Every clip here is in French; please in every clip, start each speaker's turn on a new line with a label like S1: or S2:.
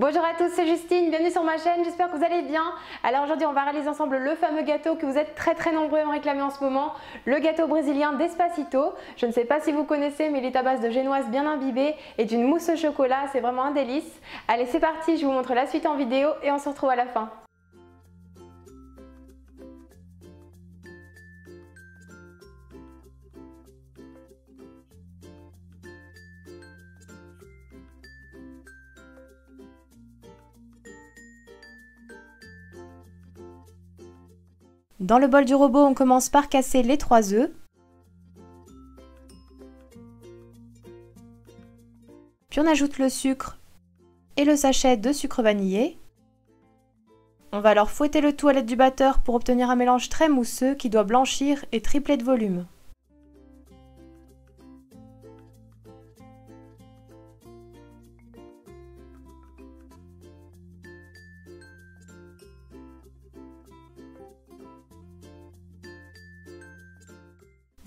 S1: Bonjour à tous, c'est Justine, bienvenue sur ma chaîne, j'espère que vous allez bien. Alors aujourd'hui on va réaliser ensemble le fameux gâteau que vous êtes très nombreux à me réclamer en ce moment, le gâteau brésilien Despacito. Je ne sais pas si vous connaissez mais il est à base de génoise bien imbibée et d'une mousse au chocolat, c'est vraiment un délice. Allez c'est parti, je vous montre la suite en vidéo et on se retrouve à la fin. Dans le bol du robot, on commence par casser les 3 œufs. Puis on ajoute le sucre et le sachet de sucre vanillé. On va alors fouetter le tout à l'aide du batteur pour obtenir un mélange très mousseux qui doit blanchir et tripler de volume.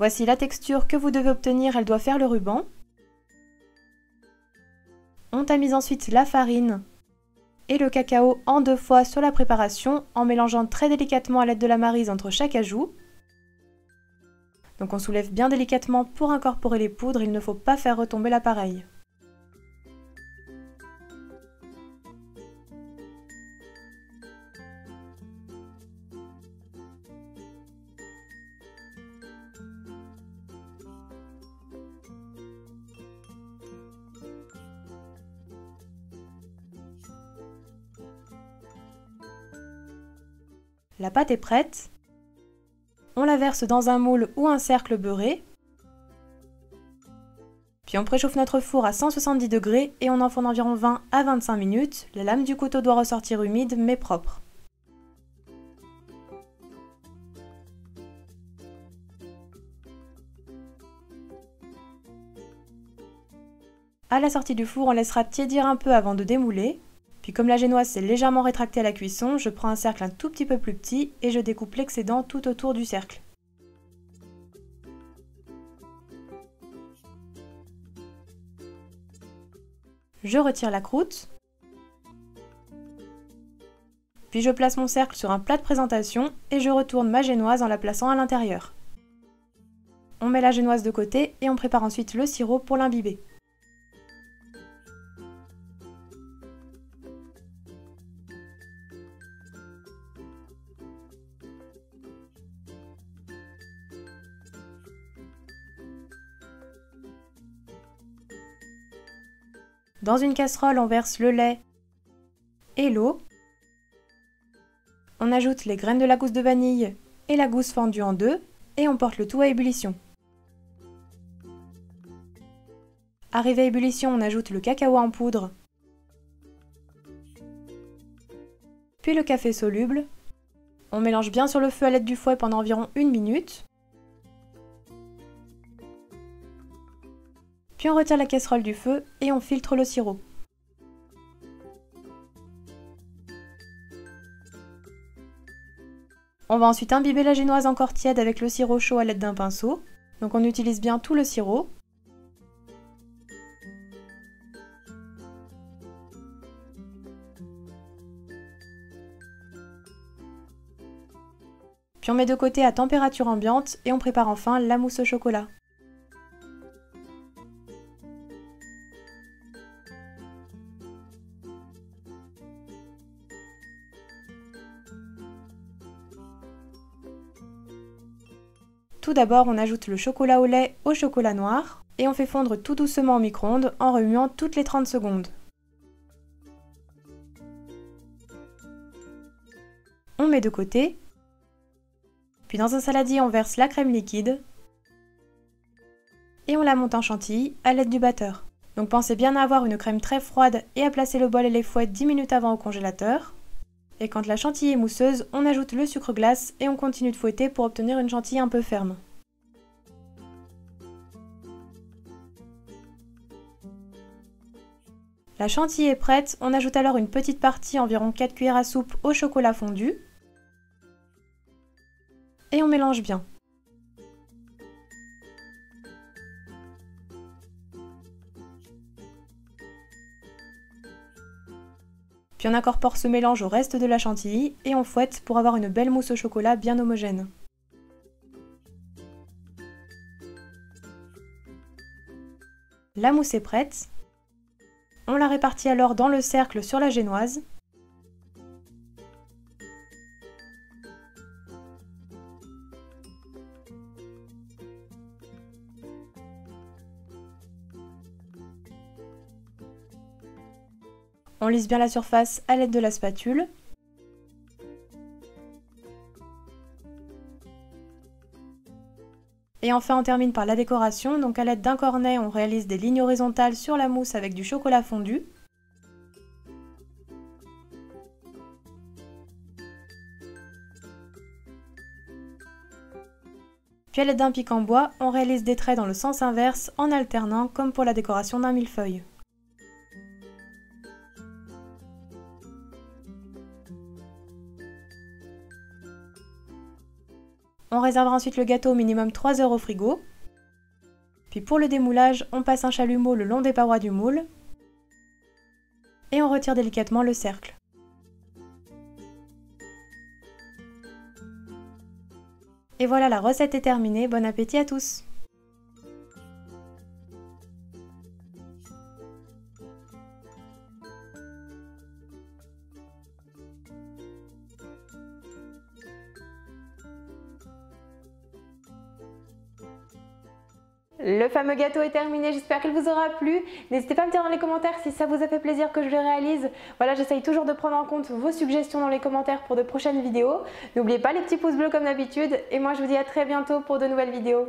S1: Voici la texture que vous devez obtenir, elle doit faire le ruban. On tamise ensuite la farine et le cacao en 2 fois sur la préparation en mélangeant très délicatement à l'aide de la maryse entre chaque ajout. Donc on soulève bien délicatement pour incorporer les poudres, il ne faut pas faire retomber l'appareil. La pâte est prête. On la verse dans un moule ou un cercle beurré. Puis on préchauffe notre four à 170 degrés et on enfourne environ 20 à 25 minutes. La lame du couteau doit ressortir humide mais propre. À la sortie du four, on laissera tiédir un peu avant de démouler. Puis comme la génoise s'est légèrement rétractée à la cuisson, je prends un cercle un tout petit peu plus petit et je découpe l'excédent tout autour du cercle. Je retire la croûte. Puis je place mon cercle sur un plat de présentation et je retourne ma génoise en la plaçant à l'intérieur. On met la génoise de côté et on prépare ensuite le sirop pour l'imbiber. Dans une casserole, on verse le lait et l'eau. On ajoute les graines de la gousse de vanille et la gousse fendue en deux et on porte le tout à ébullition. Arrivé à ébullition, on ajoute le cacao en poudre, puis le café soluble. On mélange bien sur le feu à l'aide du fouet pendant environ 1 minute. Puis on retire la casserole du feu et on filtre le sirop. On va ensuite imbiber la génoise encore tiède avec le sirop chaud à l'aide d'un pinceau. Donc on utilise bien tout le sirop. Puis on met de côté à température ambiante et on prépare enfin la mousse au chocolat. Tout d'abord, on ajoute le chocolat au lait au chocolat noir et on fait fondre tout doucement au micro-ondes en remuant toutes les 30 secondes. On met de côté. Puis dans un saladier, on verse la crème liquide et on la monte en chantilly à l'aide du batteur. Donc pensez bien à avoir une crème très froide et à placer le bol et les fouets 10 minutes avant au congélateur. Et quand la chantilly est mousseuse, on ajoute le sucre glace et on continue de fouetter pour obtenir une chantilly un peu ferme. La chantilly est prête, on ajoute alors une petite partie, environ 4 cuillères à soupe, au chocolat fondu. Et on mélange bien. Puis on incorpore ce mélange au reste de la chantilly et on fouette pour avoir une belle mousse au chocolat bien homogène. La mousse est prête. On la répartit alors dans le cercle sur la génoise. On lisse bien la surface à l'aide de la spatule. Et enfin on termine par la décoration, donc à l'aide d'un cornet on réalise des lignes horizontales sur la mousse avec du chocolat fondu. Puis à l'aide d'un pic en bois, on réalise des traits dans le sens inverse en alternant comme pour la décoration d'un millefeuille. On réservera ensuite le gâteau au minimum 3 heures au frigo. Puis pour le démoulage, on passe un chalumeau le long des parois du moule. Et on retire délicatement le cercle. Et voilà, la recette est terminée. Bon appétit à tous! Le fameux gâteau est terminé, j'espère qu'il vous aura plu. N'hésitez pas à me dire dans les commentaires si ça vous a fait plaisir que je le réalise. Voilà, j'essaye toujours de prendre en compte vos suggestions dans les commentaires pour de prochaines vidéos. N'oubliez pas les petits pouces bleus comme d'habitude et moi je vous dis à très bientôt pour de nouvelles vidéos.